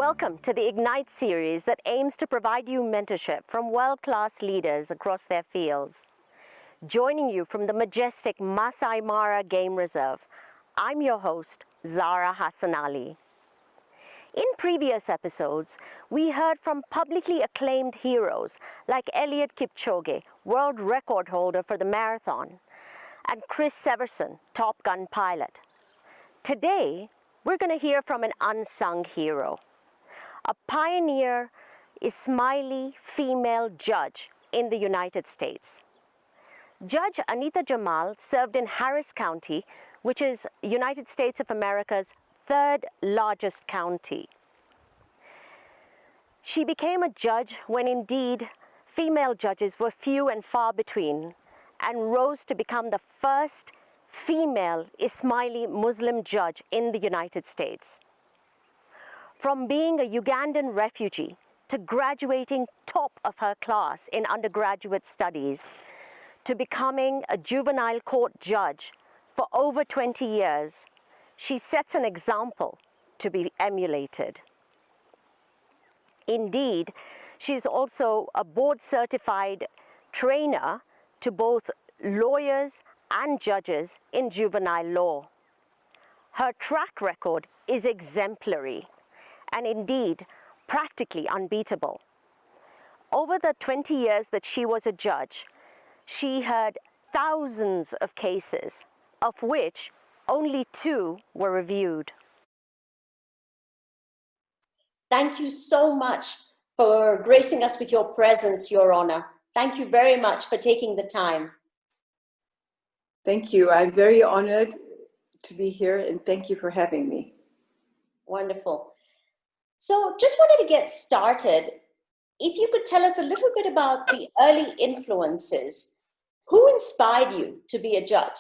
Welcome to the Ignite series that aims to provide you mentorship from world-class leaders across their fields. Joining you from the majestic Masai Mara Game Reserve, I'm your host, Zara Hassan Ali. In previous episodes, we heard from publicly acclaimed heroes like Eliud Kipchoge, world record holder for the marathon, and Chris Severson, Top Gun pilot. Today, we're going to hear from an unsung hero, a pioneer Ismaili female judge in the United States. Judge Aneeta Jamal served in Harris County, which is United States of America's third largest county. She became a judge when indeed female judges were few and far between, and rose to become the first female Ismaili Muslim judge in the United States. From being a Ugandan refugee to graduating top of her class in undergraduate studies, to becoming a juvenile court judge for over 20 years, she sets an example to be emulated. Indeed, she's also a board-certified trainer to both lawyers and judges in juvenile law. Her track record is exemplary and indeed practically unbeatable. Over the 20 years that she was a judge, she heard thousands of cases, of which only 2 were reviewed. Thank you so much for gracing us with your presence, Your Honor. Thank you very much for taking the time. Thank you. I'm very honored to be here, and thank you for having me. Wonderful. So just wanted to get started. If you could tell us a little bit about the early influences. Who inspired you to be a judge?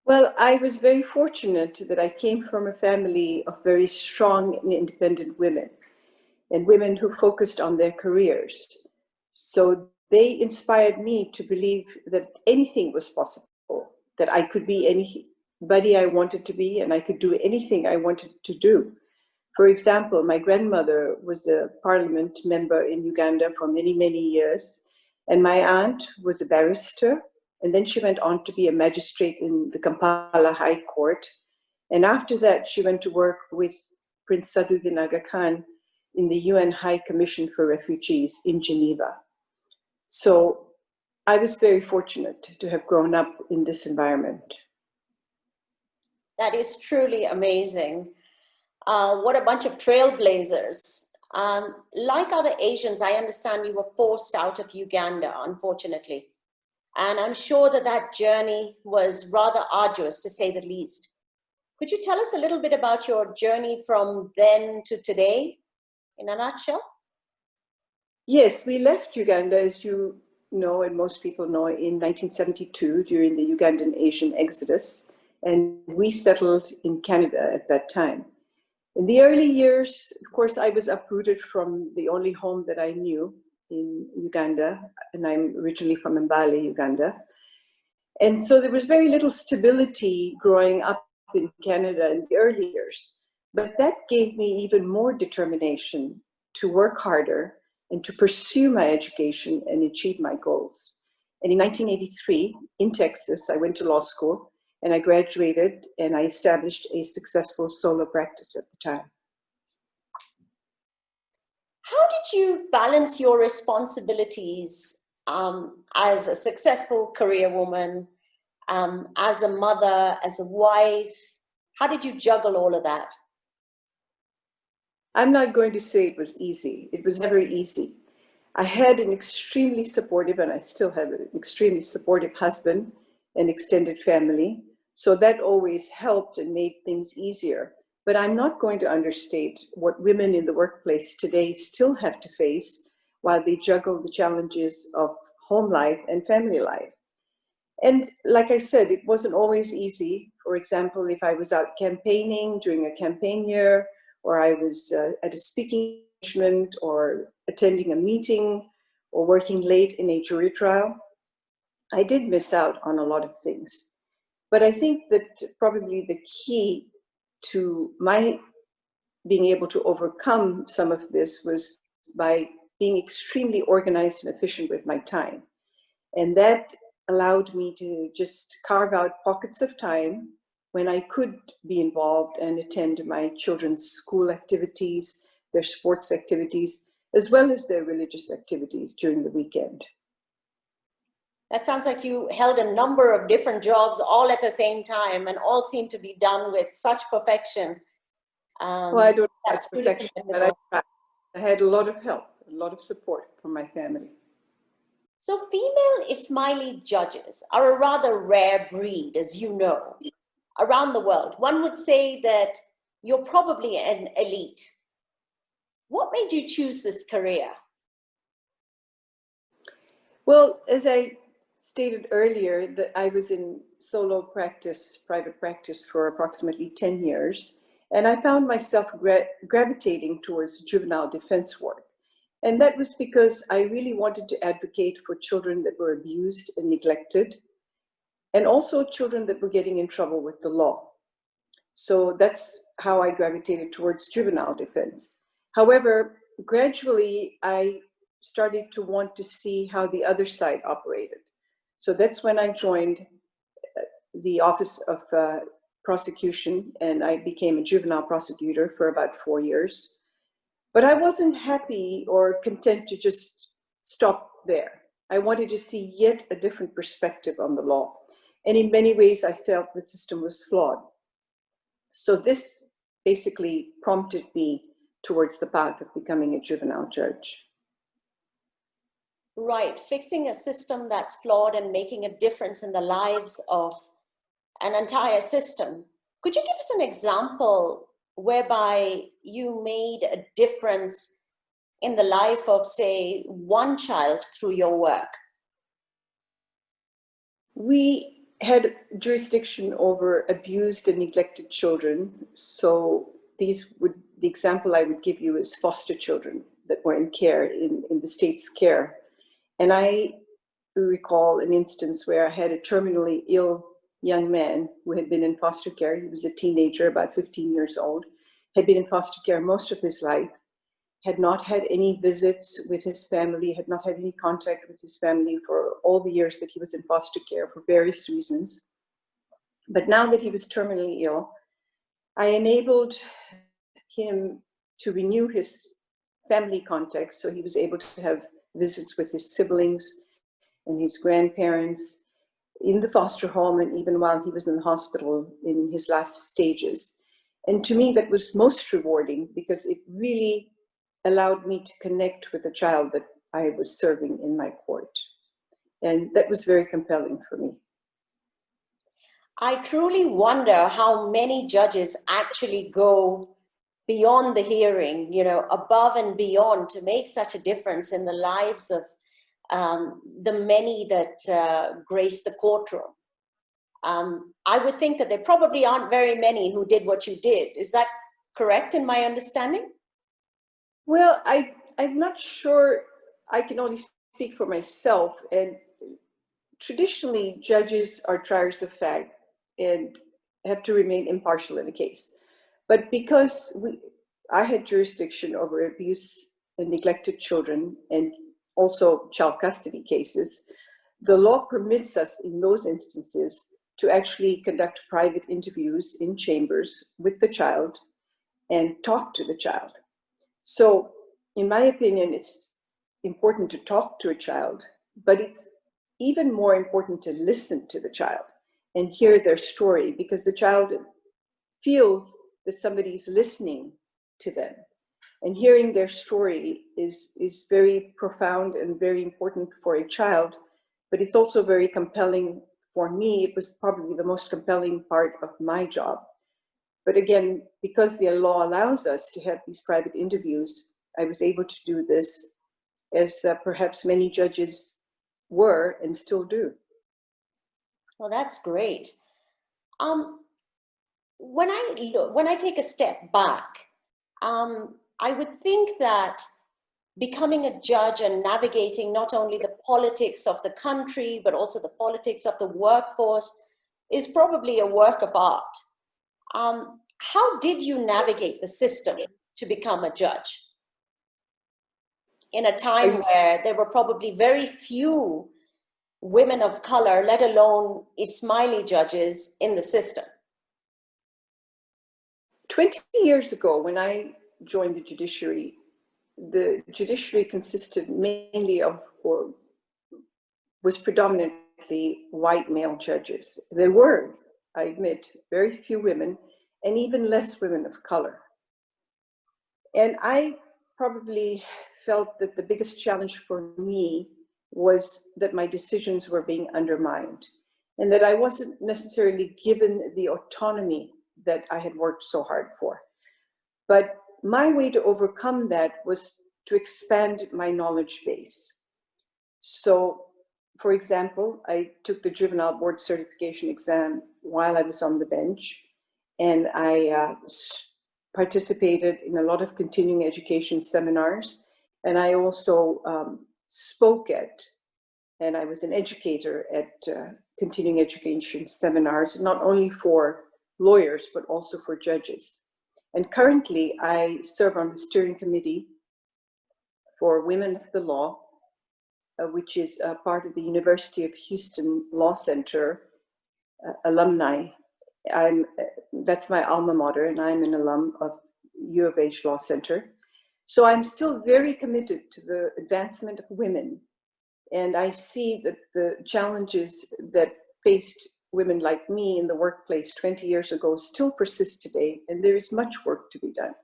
Well, I was very fortunate that I came from a family of very strong and independent women, and women who focused on their careers. So they inspired me to believe that anything was possible, that I could be anybody I wanted to be, and I could do anything I wanted to do. For example, my grandmother was a parliament member in Uganda for many, many years, and my aunt was a barrister, and then she went on to be a magistrate in the Kampala High Court. And after that, she went to work with Prince Saduddin Aga Khan in the UN High Commission for Refugees in Geneva. So I was very fortunate to have grown up in this environment. That is truly amazing. What a bunch of trailblazers. Like other Asians, I understand you were forced out of Uganda, unfortunately. And I'm sure that that journey was rather arduous, to say the least. Could you tell us a little bit about your journey from then to today, in a nutshell? Yes, we left Uganda, as you know, and most people know, in 1972 during the Ugandan Asian exodus, and we settled in Canada at that time. In the early years, of course, I was uprooted from the only home that I knew in Uganda, and I'm originally from Mbale, Uganda. And so there was very little stability growing up in Canada in the early years. But that gave me even more determination to work harder and to pursue my education and achieve my goals. And in 1983, in Texas, I went to law school, and I graduated, and I established a successful solo practice at the time. How did you balance your responsibilities as a successful career woman, as a mother, as a wife? How did you juggle all of that? I'm not going to say it was easy. It was never easy. I had an extremely supportive, and I still have an extremely supportive husband and extended family. So that always helped and made things easier. But I'm not going to understate what women in the workplace today still have to face while they juggle the challenges of home life and family life. And like I said, it wasn't always easy. For example, if I was out campaigning during a campaign year, or I was at a speaking engagement, or attending a meeting, or working late in a jury trial, I did miss out on a lot of things. But I think that probably the key to my being able to overcome some of this was by being extremely organized and efficient with my time. And that allowed me to just carve out pockets of time when I could be involved and attend my children's school activities, their sports activities, as well as their religious activities during the weekend. That sounds like you held a number of different jobs all at the same time, and all seem to be done with such perfection. Well, I don't That's have pretty perfection, but commendable. I had a lot of help, a lot of support from my family. So female Ismaili judges are a rather rare breed, as you know, around the world. One would say that you're probably an elite. What made you choose this career? Well, as I stated earlier, that I was in solo practice, private practice for approximately 10 years, and I found myself gravitating towards juvenile defense work. And that was because I really wanted to advocate for children that were abused and neglected, and also children that were getting in trouble with the law. So that's how I gravitated towards juvenile defense. However, gradually I started to want to see how the other side operated. So that's when I joined the Office of Prosecution, and I became a juvenile prosecutor for about 4 years. But I wasn't happy or content to just stop there. I wanted to see yet a different perspective on the law. And in many ways, I felt the system was flawed. So this basically prompted me towards the path of becoming a juvenile judge. Right, fixing a system that's flawed and making a difference in the lives of an entire system. Could you give us an example whereby you made a difference in the life of, say, one child through your work? We had jurisdiction over abused and neglected children. So the example I would give you is foster children that were in care, in the state's care. And I recall an instance where I had a terminally ill young man who had been in foster care. He was a teenager, about 15 years old, had been in foster care most of his life, had not had any visits with his family, had not had any contact with his family for all the years that he was in foster care for various reasons. But now that he was terminally ill, I enabled him to renew his family contact, so he was able to have visits with his siblings and his grandparents in the foster home, and even while he was in the hospital in his last stages. And to me, that was most rewarding because it really allowed me to connect with the child that I was serving in my court. And that was very compelling for me. I truly wonder how many judges actually go beyond the hearing, above and beyond to make such a difference in the lives of the many that grace the courtroom. I would think that there probably aren't very many who did what you did. Is that correct in my understanding? Well, I'm not sure. I can only speak for myself. And traditionally, judges are triers of fact and have to remain impartial in a case. But because I had jurisdiction over abuse and neglected children and also child custody cases, the law permits us in those instances to actually conduct private interviews in chambers with the child and talk to the child. So, in my opinion, it's important to talk to a child, but it's even more important to listen to the child and hear their story, because the child feels that somebody's listening to them. And hearing their story is very profound and very important for a child, but it's also very compelling for me. It was probably the most compelling part of my job. But again, because the law allows us to have these private interviews, I was able to do this as perhaps many judges were and still do. Well, that's great. When I take a step back, I would think that becoming a judge and navigating not only the politics of the country, but also the politics of the workforce is probably a work of art. How did you navigate the system to become a judge in a time I, where there were probably very few women of color, let alone Ismaili judges in the system? 20 years ago, when I joined the judiciary consisted mainly of, or was predominantly white male judges. There were, I admit, very few women and even less women of color. And I probably felt that the biggest challenge for me was that my decisions were being undermined and that I wasn't necessarily given the autonomy that I had worked so hard for. But my way to overcome that was to expand my knowledge base. So, for example, I took the juvenile board certification exam while I was on the bench, and I participated in a lot of continuing education seminars, and I also spoke at, and I was an educator at continuing education seminars, not only for lawyers, but also for judges. And currently, I serve on the steering committee for Women of the Law, which is part of the University of Houston Law Center alumni. That's my alma mater, and I'm an alum of U of H Law Center. So I'm still very committed to the advancement of women. And I see that the challenges that faced women like me in the workplace 20 years ago still persist today, and there is much work to be done.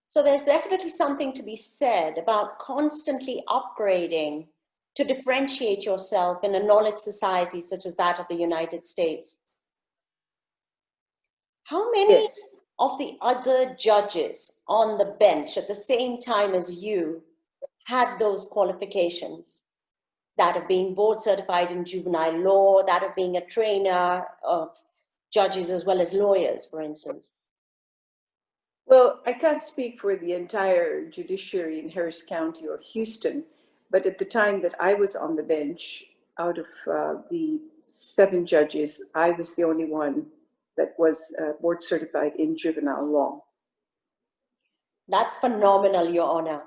So there's definitely something to be said about constantly upgrading to differentiate yourself in a knowledge society such as that of the United States. How many Yes. of the other judges on the bench at the same time as you had those qualifications? That of being board certified in juvenile law, that of being a trainer of judges as well as lawyers, for instance? Well, I can't speak for the entire judiciary in Harris County or Houston, but at the time that I was on the bench, out of the 7 judges, I was the only one that was board certified in juvenile law. That's phenomenal, Your Honor.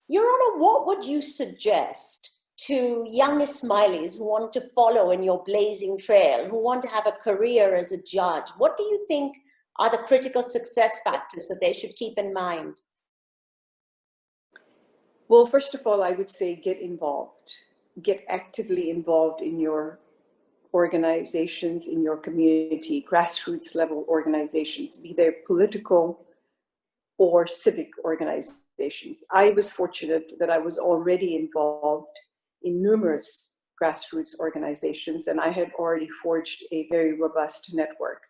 Your Honor, what would you suggest to young Ismailis who want to follow in your blazing trail, who want to have a career as a judge? What do you think are the critical success factors that they should keep in mind? Well, first of all, I would say get involved. Get actively involved in your organizations, in your community, grassroots level organizations, be they political or civic organizations. I was fortunate that I was already involved in numerous grassroots organizations, and I had already forged a very robust network.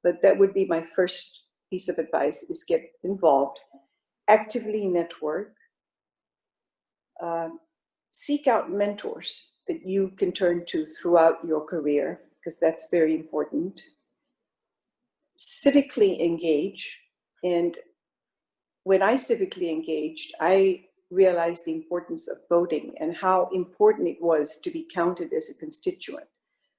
But that would be my first piece of advice, is get involved, actively network, seek out mentors that you can turn to throughout your career, because that's very important. Civically engage. And when I civically engaged, I realized the importance of voting and how important it was to be counted as a constituent.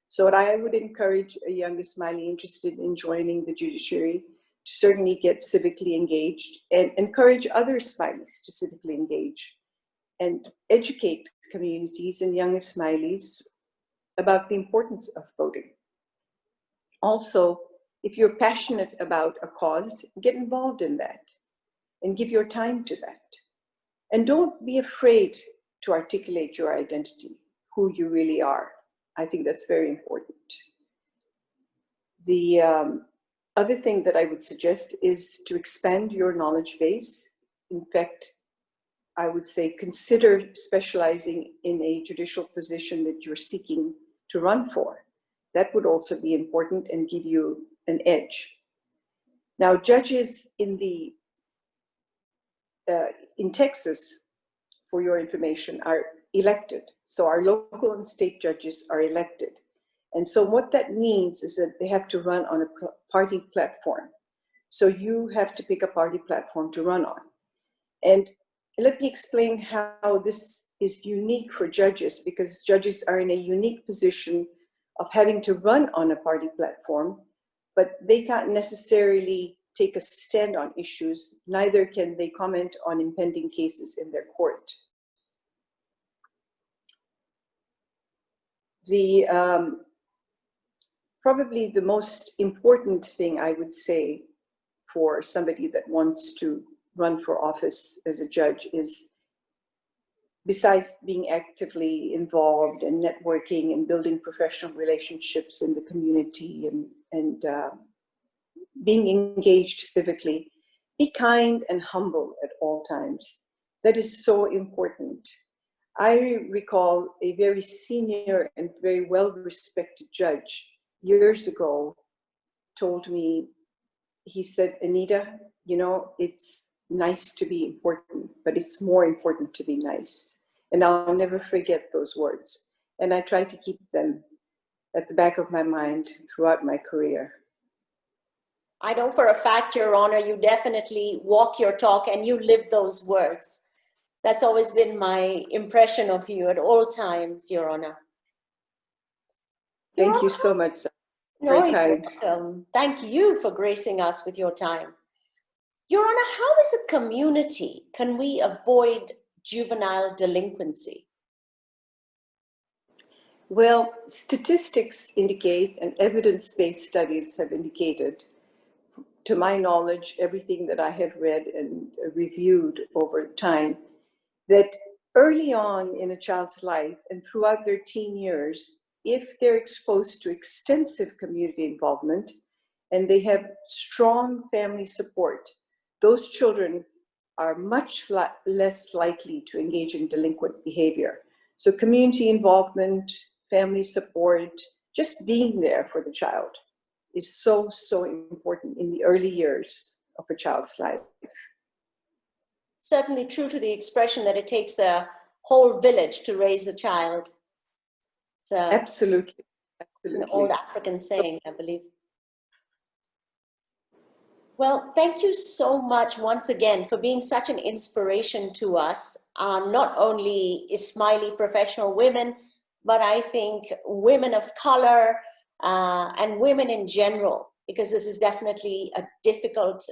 So what I would encourage a young Ismaili interested in joining the judiciary to certainly get civically engaged, and encourage other Ismailis to civically engage and educate communities and young Ismailis about the importance of voting. Also, if you're passionate about a cause, get involved in that and give your time to that. And don't be afraid to articulate your identity, who you really are. I think that's very important. The other thing that I would suggest is to expand your knowledge base. In fact, I would say consider specializing in a judicial position that you're seeking to run for. That would also be important and give you an edge. Now, judges in Texas, for your information, are elected. So our local and state judges are elected. And so what that means is that they have to run on a party platform. So you have to pick a party platform to run on. And let me explain how this is unique for judges, because judges are in a unique position of having to run on a party platform, but they can't necessarily take a stand on issues, neither can they comment on impending cases in their court. Probably the most important thing I would say for somebody that wants to run for office as a judge is, besides being actively involved and networking and building professional relationships in the community and being engaged civically, be kind and humble at all times. That is so important. I recall a very senior and very well-respected judge years ago told me, he said, Aneeta, you know, it's nice to be important, but it's more important to be nice. And I'll never forget those words. And I try to keep them at the back of my mind throughout my career. I know for a fact, Your Honor, you definitely walk your talk and you live those words. That's always been my impression of you at all times, Your Honor. Thank you so much. No, very kind. you're welcome. Thank you for gracing us with your time. Your Honor, how as a community can we avoid juvenile delinquency? Well, statistics indicate and evidence-based studies have indicated, to my knowledge, everything that I have read and reviewed over time, that early on in a child's life and throughout their teen years, if they're exposed to extensive community involvement and they have strong family support, those children are much less likely to engage in delinquent behavior. So community involvement, family support, just being there for the child is so, so important in the early years of a child's life. Certainly true to the expression that it takes a whole village to raise a child. It's absolutely. An old African saying, I believe. Well, thank you so much once again for being such an inspiration to us, not only Ismaili professional women, but I think women of color and women in general, because this is definitely a difficult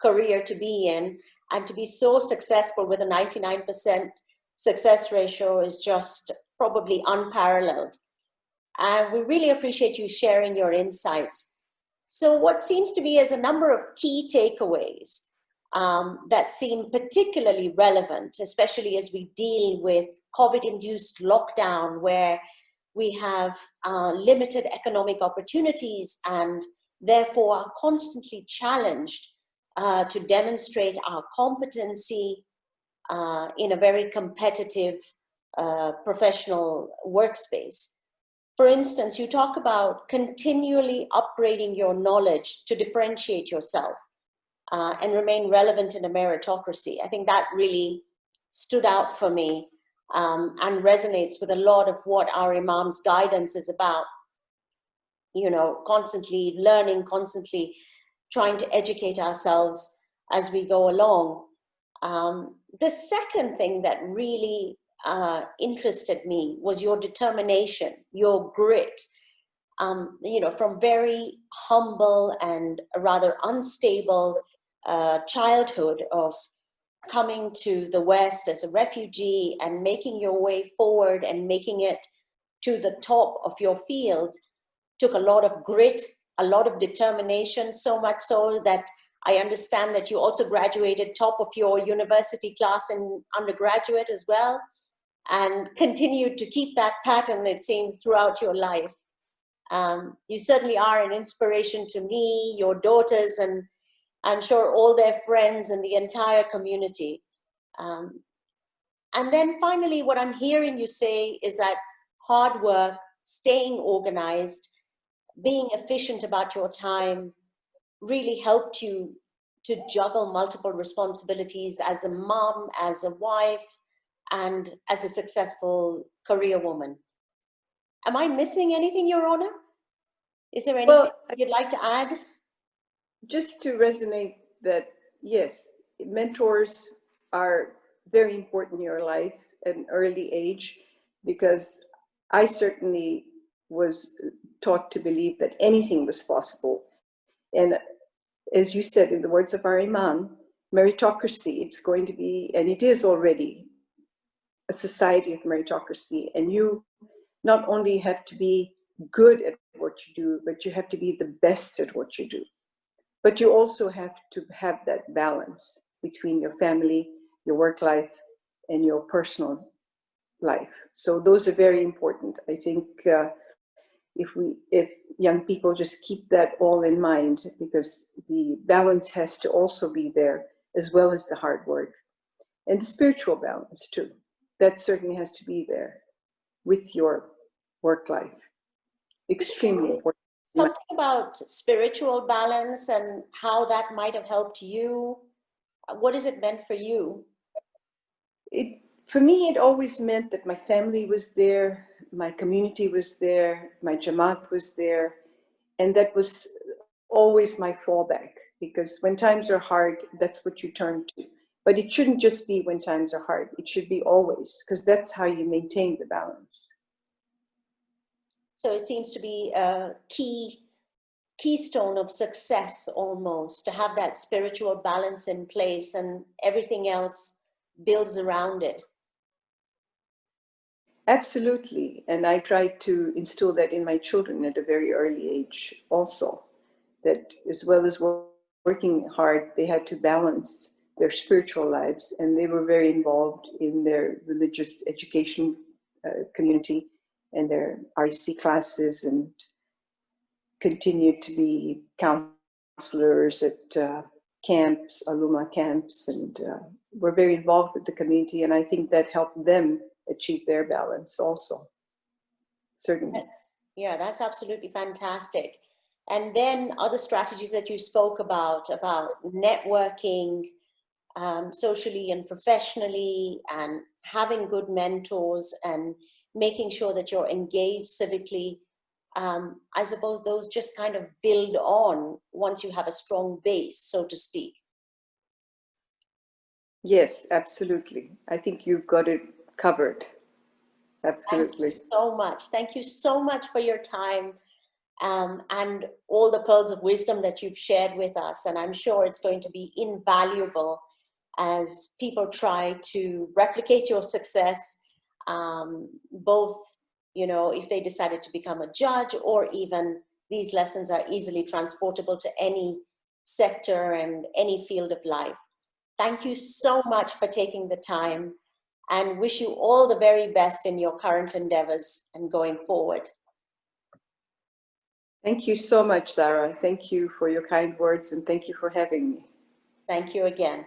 career to be in, and to be so successful with a 99% success ratio is just probably unparalleled. And we really appreciate you sharing your insights. So what seems to be as a number of key takeaways that seem particularly relevant, especially as we deal with COVID-induced lockdown, where we have limited economic opportunities and therefore are constantly challenged to demonstrate our competency in a very competitive professional workspace. For instance, you talk about continually upgrading your knowledge to differentiate yourself and remain relevant in a meritocracy. I think that really stood out for me and resonates with a lot of what our Imam's guidance is about. You know, constantly learning, constantly trying to educate ourselves as we go along. The second thing that really interested me was your determination, your grit. You know, from very humble and rather unstable childhood of coming to the West as a refugee and making your way forward and making it to the top of your field took a lot of grit, a lot of determination, so much so that I understand that you also graduated top of your university class in undergraduate as well, and continued to keep that pattern, it seems, throughout your life. You certainly are an inspiration to me, your daughters, and I'm sure all their friends and the entire community. And then finally, what I'm hearing you say is that hard work, staying organized, being efficient about your time really helped you to juggle multiple responsibilities as a mom, as a wife, and as a successful career woman. Am I missing anything, Your Honor? Is there anything you'd like to add? Just to resonate that, yes, mentors are very important in your life at an early age, because I certainly was taught to believe that anything was possible. And as you said, in the words of our Imam, meritocracy. It's going to be, and it is already, a society of meritocracy. And you not only have to be good at what you do, but you have to be the best at what you do. But you also have to have that balance between your family, your work life, and your personal life. So those are very important. I think if young people just keep that all in mind, because the balance has to also be there, as well as the hard work and the spiritual balance too. That certainly has to be there with your work life. Extremely important. Something about spiritual balance and how that might have helped you. What has it meant for you? For me, it always meant that my family was there, my community was there, my Jamaat was there, and that was always my fallback, because when times are hard, that's what you turn to. But it shouldn't just be when times are hard, it should be always, because that's how you maintain the balance. So it seems to be a keystone of success almost, to have that spiritual balance in place and everything else builds around it. Absolutely. And I try to instill that in my children at a very early age also, that as well as working hard, they had to balance their spiritual lives, and they were very involved in their religious education community and their RC classes, and continued to be counselors at camps, Aluma camps, and were very involved with the community. And I think that helped them achieve their balance also. Certainly. That's absolutely fantastic. And then other strategies that you spoke about networking, socially and professionally, and having good mentors and making sure that you're engaged civically. I suppose those just kind of build on once you have a strong base, so to speak. Yes, absolutely. I think you've got it covered. Absolutely. Thank you so much. Thank you so much for your time and all the pearls of wisdom that you've shared with us. And I'm sure it's going to be invaluable as people try to replicate your success, both, if they decided to become a judge, or even these lessons are easily transportable to any sector and any field of life. Thank you so much for taking the time, and wish you all the very best in your current endeavors and going forward. Thank you so much, Sarah. Thank you for your kind words, and thank you for having me. Thank you again.